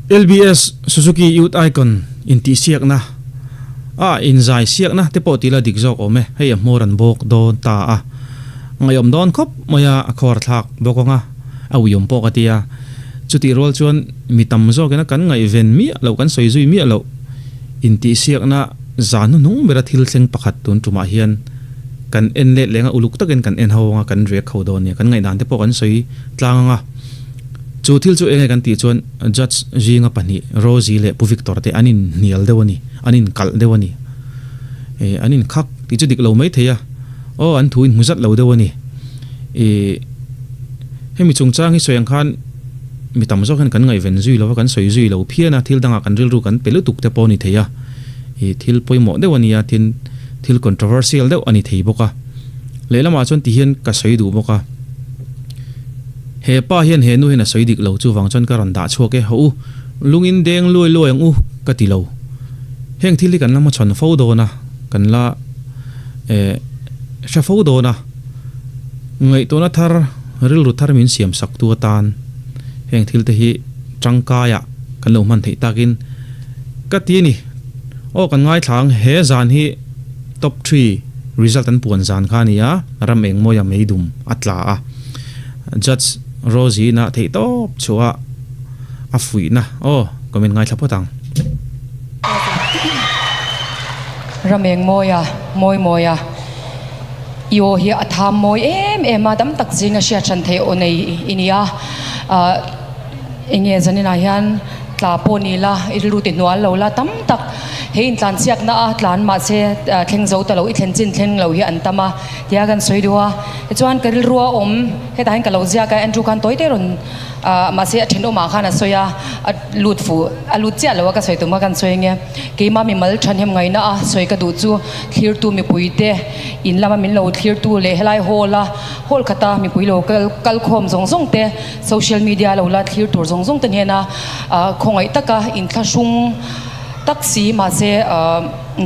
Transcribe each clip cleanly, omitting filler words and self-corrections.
LBS Suzuki Youth Icon inti siak na inzai siak na te po tila digzok ome hei moran bok do ta ngayom don khop maya akhor thak boko nga awiyom po katia chuti rol chuan mitam zo kena kan ngai ven mi lo kan soizui mi lo inti siak na zanu nung bera thil seng pakhat tun tuma hian kan en le lenga uluk taken kan en hawnga kan rek khodon ne kan ngai dan te po kan soi tlanga chu thil chu engai kan ti chuan judge jinga pani Rosie le pu Victor te anin nial dewani anin kal dewani anin khak ti chu dik lo mai theya an thuin muzat lo dewani hemi chungchang hi soyang khan mitam zo kan ngai ven zui lo kan soi zui lo phiana thil danga kan ril ru kan pelu tuk te poni theya thil poimo dewani ya thil controversial deuh ani thei boka lelama chon ti hian ka soi du boka he pa hian he nu hena soi dik lo chu wang chon ka ran da choke ho lungin deng loi loi ang ka ti lo heng thili kan lama chon fo do na kan la sha fo do na ngai to na thar ril ru thar min siam sak tu tan heng thil te hi changka ya kan lo man thei takin ka ti ni kan ngai thlang he zan hi top 3 result an puan zan khania ram eng moya meidum atla judge Rosie na thei top chua afui na comment ngai thlapotang ram eng moya moya yo hi atham moi em adam tak jinga sia chan thei onei inia enge janina hian tla poni la iru ti nual lo la tam tak hein tlan siak na tlan ma che thleng zo ta lo I thlen chin thleng lo hi an tama tia gan soi duwa chuan karil ruwa he ta hin ka lo zia ka Andrew kan toite ron ma se thendo ma khana soya lut fu alut chia lo ka soi tu ma kan soi nge ke ma mi mal than hem ngai na soi ka du chu clear tu mi puite in lama min lo clear tu le helai hol khata mi pui lo kal khom zong te social media lo la clear tur zong te na khongai taka in thla sung taxi ma se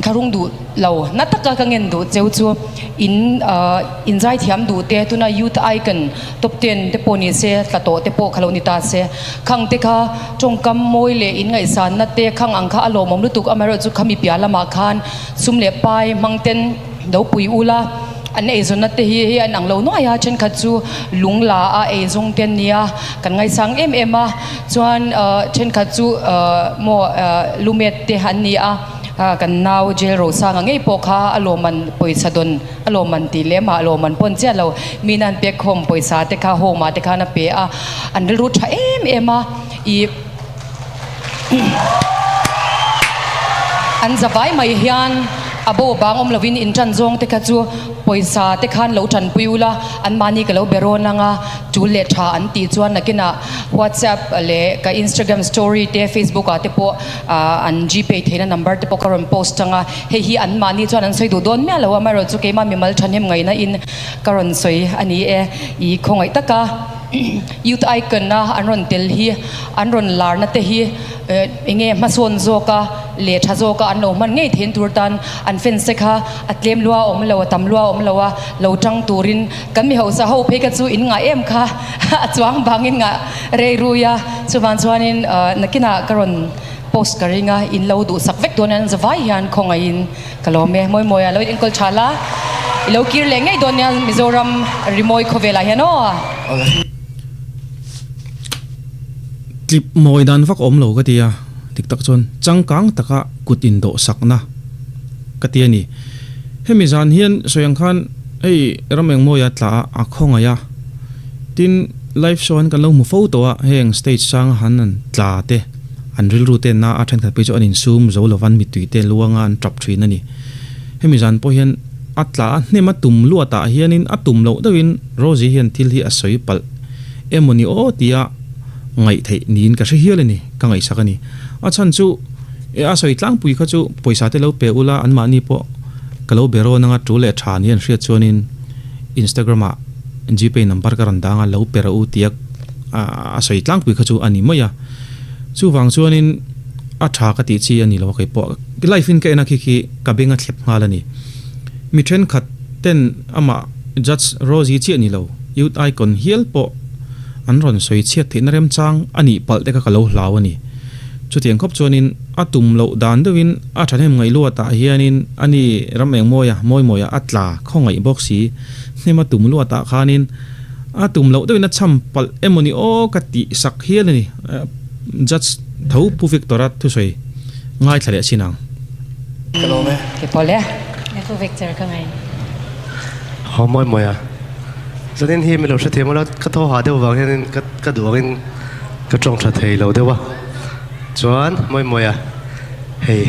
tharung du lo na taka ka ngen du cheu chu in zai thiam du te tuna youth icon top 10 te poni se tlato te po khaloni ta se khang te kha chongkam moi le in ngai san na te khang angkha alo mom lutuk amaro chu khami piala ma khan sumle pai mangten do pui ula an ei zon na te hi an ang lo no ya chen kha chu lungla ei zong ten nia kan ngai sang em chuan chen kha chu mo lumet te han ni kan naw jail ro sang ngei po kha aloman poisa don aloman ti lema aloman pon che lo minan pe khom poisa te kha ho ma te kha na pe an ru tha em I an zawai mai hian abo bangom lovin in chan zong te kha chu poisa te khan lo than puila an mani ka lo berona nga chu le tha an ti chuan nakina WhatsApp le ka Instagram story te Facebook te po an GPay theina number te po karon post nga hi an mani chuan an soi du don me lo ma ro chu ke ma mi mal thanem ngai na in karon soi ani I khongai taka youth icon na anron tel hi anron lar na te hi enge mason zoka le tha zoka an lo man ngei then tur tan an fen se kha atlem lua lo tam lua lo tang turin kan mi hausa ho phe ka chu in nga em kha chuang bangin nga re ruya chuwan chuanin nakina karon post karinga in lo du sak vek donan zawai hian khonga in kalome moi lo in kol chala lo kir le ngai donya Mizoram rimoi khovela hiano clip moi dan vak om lo ka tia tik tak chon changkang taka kutin do sakna ka tia ni hemi zan hian soyang khan rameng moya tla a khonga ya tin live show an kan lo mu photo heng stage sang hanan tla te an ril ru te na a than khat pe cho anin zoom zo lo van mi tui te luanga an trap thin ani hemi zan po hian atla nema tum luata hianin atum lo dawin Rosie hian thil hi asoi pal emoni tia ngai thei nin ka hial ni ka ngai sakani chan chu asoi tlang pui kha chu poisa te lo pe ula an mani po kalo bero nanga tu le than hian hria chuanin Instagram GPay number ka ran danga lo pera u tiak asoi tlang pui kha chu ani moya chu wang chuanin tha ka ti chi ani lo kai po life in ka na khi ka benga thlep ngalani mi then khat ten ama judge Rosie chi ani lo youth icon hial po anron soi chiat thina rem chang ani palte ka kalo hlawani chu tiang khop chuanin atum lo dan dewin a thanem ngai lu ta hianin ani rameng moya atla khongai box si nema tum lu ta khanin atum lo dewin a champal emoni o kati sak hialani judge thau pu victoria thu soi ngai thale sinang Hello mẹ. ke pole Nè cô Victor ka ngay. Họ moi à. Cho nên hi mình lâu sẽ thêm một cái thô hòa đều vào nên cái đồ cái trong trà thầy lâu đều vào. Chuan moi à. Hey.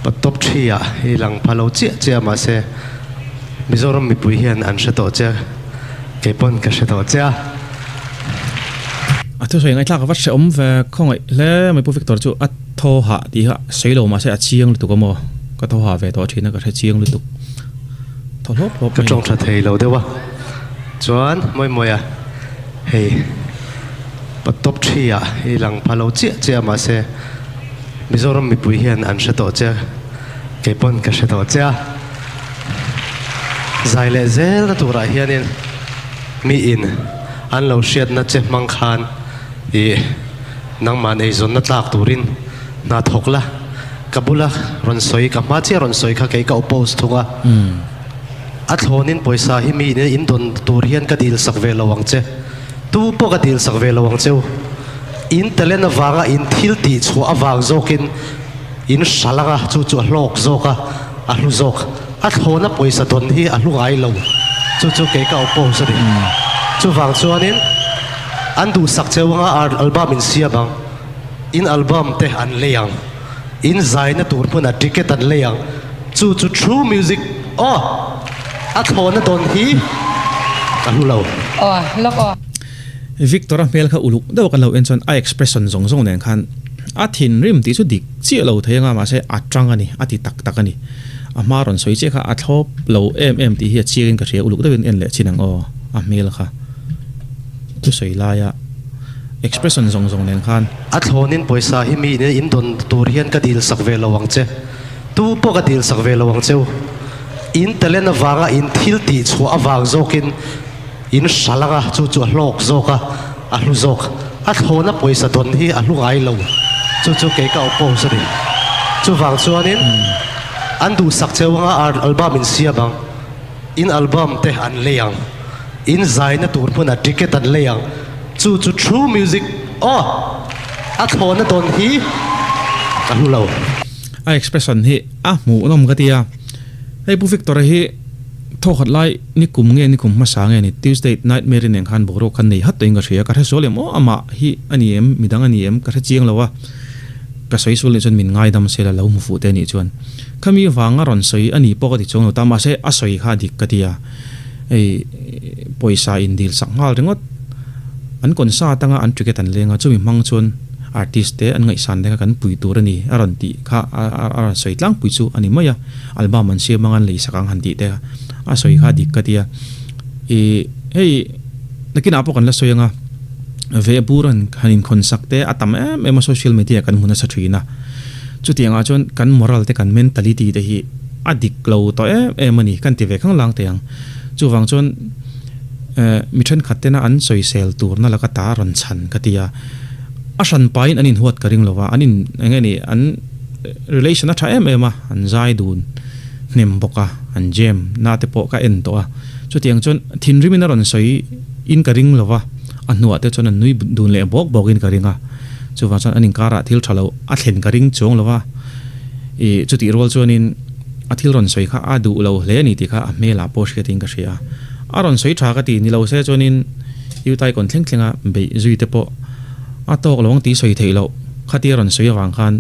Bắt top 3 à. Hi lang pha lâu chia mà se. Mizoram mi pui hian an sẽ tổ chia. Cái pon cái sẽ tổ chia. thu soi ngai thlak wat se om ve khongai le mai pu victor chu a tho ha ti ha seilo ma se a chiang lu tu ko mo ka tho ha ve to thina ka chiang lu tu tho lop Cái trong trà thầy lâu đều vào. Chuan moi à. Hey. Bắt top 3 à. Hi lang pha lâu chia mà se. Mizoram mi pui hian an sẽ tổ chia. Cái pon cái sẽ tổ chia. Zai le zel na tura hianin mi in an lo hriat na che mang khan I nang man ei zon na tlak turin na thokla kabula ron soi ka ma che ron soi kha ke ka oppose thunga a thlonin poisa hi mi ne in don tur hian ka dil sak ve lawang che tu po ka dil sak ve lawang cheu in talen awanga in thil ti chu awang zokin in shalanga chu hlok zoka a hlu zok a thlona poisa don hi a hlu ngai lo chu ke ka oppose ri chu wang chuanin an du sak chewanga album in sia bang in album te an leyang in zaina tur puna ticket an leyang chu true music a thona don hi a hlu lo lok victor mel kha uluk do kan lo en chon a expression zong nen khan a thin rim ti chu dik chi lo thayanga ma se atang ani ati tak ani a maron soi che kha a thlop lo ti hi chiin ka ria uluk do en le chinang a mel kha tu soi la ya expression zong nen khan a thlonin poisa hi mi ne in don tur hian ka dil sak ve lawang che tu po ka dil sak ve lawang cheu in talen awanga in thil ti chu awang zokin in shalanga chu hlok zoka a hlu zok a thlona poisa don hi a hlu ngai lo chu ke ka oppose ri chu wang chuanin an du sak chewanga album in sia bang in album te an leyang in zaina tur puna ticket an leyang chu true music a thona don hi a hlu lo a expression hi a mu nom ka tia hei pu victor hi tho khat lai ni kum ma sa nge ni tuesday night meri nen khan boro khan nei hat toinga thia ka tha sole mo ama hi ani em midang ani em ka tha chiang lawa ka soi sul chon min ngai dam sela lo mu fu te ni chuan khami wanga ron soi ani po ti chong ta ma se a soi kha dik ka tia ei poisa in dil sak ngal ringot an kon sa tanga an ticket an lenga chumi mang chun artist te an ngai san de kan pui tur ani aron ti kha a soi tlang pui chu ani maya album an se mangan lei sakang han ti te a soi kha dik ka tia hei nakin apo kan la soyanga ve buran khanin khonsak te atam em social media kan huna sa thina chutianga chon kan moral te kan mentality te hi adik lo to mani kan ti ve khang lang te yang chu wang chon mi then khatena an soi sel tur na laka ta ron chan ka tia a san pain anin huat karing lowa anin engeni an relation a tha em an zai dun nem boka an jam na te po ka en to a chu tiang chon thin rimina ron soi in karing lowa an nuwa te chon an nui dun le bok in karinga chu wa chon anin kara thil thalo a thlen karing chong lowa chu ti rol chonin a thil ron soi kha a du lo le ni ti kha a mela post ke ting ka ria aron soi tha ka ti ni lo se chonin yu tai kon thlenga be zui te po a tok lawng ti soi theilo khati ron soi wang khan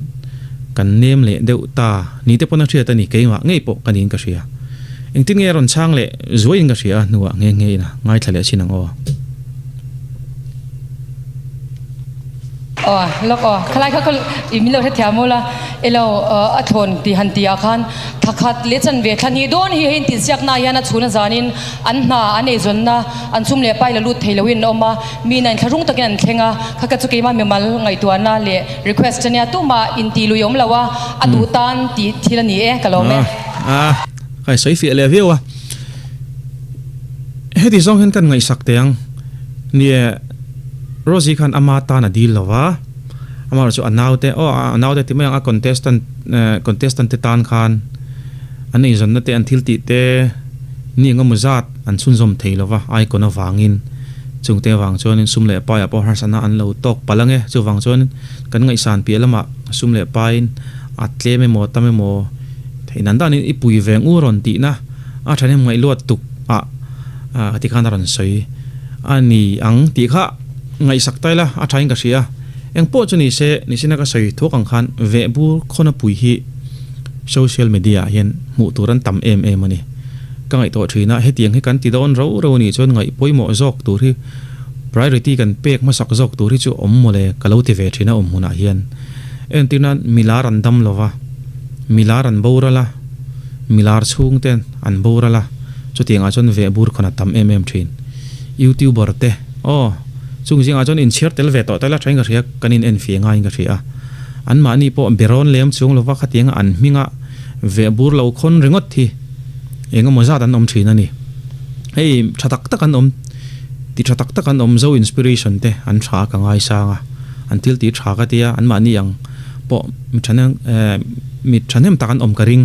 kan nem le deu ta ni te pona thria ta ni keima ngei po kanin ka ria engtin nge ron chang le zuin ka ria nuwa nge na ngai thale sinang lok khalai kha imilo the thiamola elo athon ti han tia khan thakhat le chan ve thani don hi hin tin siak na yana chuna zanin an na ane zonna an chum le pai la lut theiloin oma mi nan tharung takin an thlenga khaka chu keima memal ngai tuana le request ania tu ma in ti lu yom lawa atu tan ti thilani kalome kai soi fi le viwa heti zong hen kan ngai sak teang ni Rosie khan amata na deal lawa amar chu anaute anaute ti mai a contestant te tan khan ani zon na te an thil ti te ni ngomuzat an chunzom theilowa ai kona wangin chungte wang chuan sumle pa ya po harsana an lo tok palange chu wang chuan kan ngai san pi lama sumle pain atle me mo tame mo theinan dan i pui veng u ron ti na a thane ngai lot tuk a ti khan ron soi ani ang ti kha ngai sak taila a thain ka sia eng po chu ni se ni sina ka soi thok ang khan ve bu khona pui hi social media hian mu turan tam em ani ka ngai to thina hetiang he kan ti don ro ni chon ngai poimo jok tur hi priority kan pek ma sak jok tur hi chu om mole kalote ve thina om huna hian en tinan milar an dam lova milar an borala milar chung ten an borala chu tianga chon ve bur khona tam em thin youtuber te chung jinga chon in share tel ve to tala thainga ria kanin en fi nga inga ria an ma ni po beron lem chung lova khatianga an minga ve bur lo khon ringot thi enga moza dan om thina ni hei thatak tak an om ti thatak tak an om zo inspiration te an tha ka ngai sanga until ti tha ka tia an ma ni yang po mi thanem tak an om karing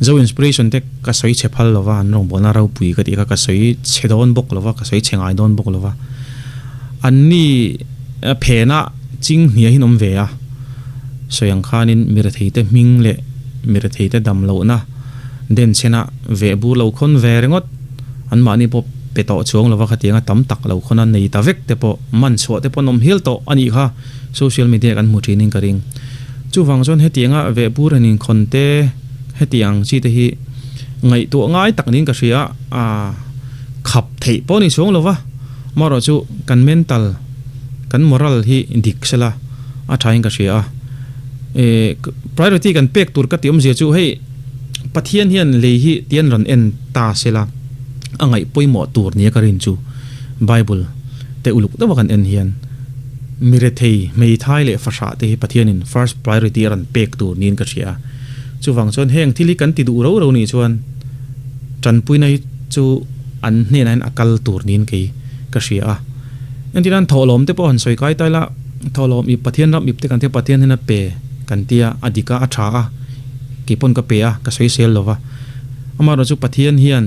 zo inspiration te ka soi chephal lova an rong bona rau pui ka ti ka soi chedon bok lova ka soi chengai don bok lova an ni phena ching hnia hin om ve a soyang khanin mira theite ming le mira theite dam lo na den chena ve bu lo khon ve rengot an mani po peto chuang lova khatianga tam tak lo khona nei ta vek te po man chho te po nom hil to ani kha social media kan mu training karing chu wang chon hetianga ve bu ranin khonte hetiang chi te hi ngai to ngai tak nin ka ria khap thei po ni chuang lova maro chu kan mental kan moral hi dik sela a thain ka ria priority kan pek tur ka tiom je chu hei pathian hian le hi tian ron en ta sela angai poimo tur ni ka rin chu bible te uluk to kan en hian mire thei mei thai le fasha te hi pathian in first priority ran pek tur nin ka ria chu wang chon heng thili kan ti du ro ni chuan tran pui nai chu an hne nain akal tur nin ke ka ria entinan tholom te po han soi kai taila tholom i pathian ram ip te kan te pathian hina pe kan tia adika atha ki pon ka pe a ka soi sel lova amaro chu pathian hian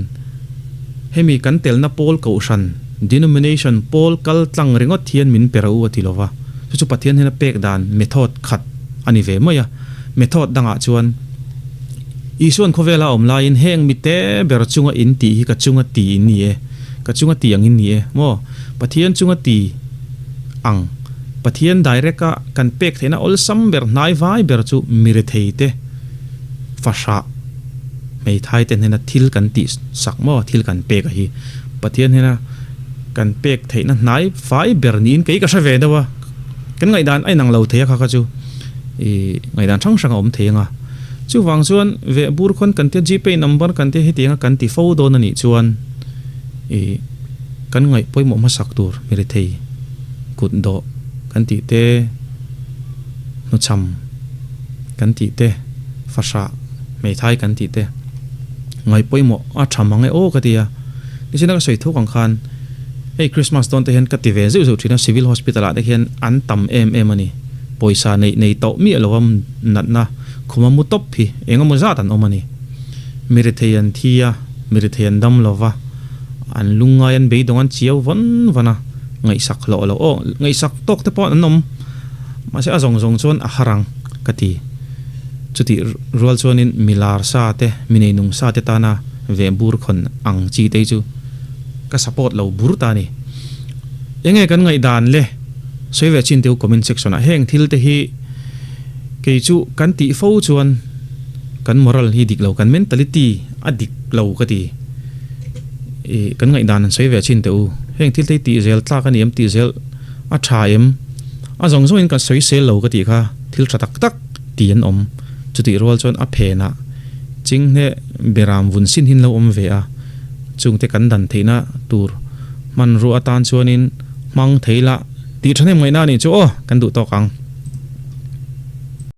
hemi kan telna pol ko shan denomination pol kal tlang ringot thian min perau ati lova chu pathian hina pek dan method khat ani ve moya method danga chuan isuan khovela omla in heng mi te ber chunga in ti hi ka chunga ti ni e ka chunga ti ang in ni e mo pathian chunga ti ang pathian direct ka kan pek thena ol sam ber nai vai ber chu mire theite fasha mei thai ten hena thil kan ti sakmo thil kan pek a hi pathian hena kan pek theina nai vai ber nin ke ka save dawa kan ngai dan ai nang lo theya kha chu ngai dan thang sang om thenga chu wang chuan ve bur khon kan te gpay number kan te hitinga kan ti fo don ani chuan kan ngai poimo ma sak tur mire thei kut do kan ti te no cham kan ti te fasha mei thai kan ti te ngai poimo a thamangai o ka tia ni sina ka soi thok ang khan ei christmas don te hen ka ti ve zu thina civil hospital a de hen an tam em ani poisa nei to mi alowam nat na khuma mu top phi enga mu za tan omani mire theian thia mire theian dam lova an lunga yan be dongan chiau vana ngai sak lo ngai sak tok te po anom ma se azong chon a harang kati chuti rual chonin milar sa te minei nung sa te tana ve bur khon ang chi te chu ka support lo bur ta ni enge kan ngai dan le soiwe chin teu comment section a heng thil te hi ke chu kan ti fo chuan kan moral hi dik lo kan mentality adik lo ka ti kan ngai dan soiwe chin teu heng thil te ti zel tla kan em ti zel a tha em a zong zong in ka soi sel lo ka ti kha thil thatak tak ti an om chuti rol chon a phena ching ne beram vun sin hin lo om ve a chung te kan dan theina tur man ru atan chuanin mang theila ti thane mai na ni chu kan du to kang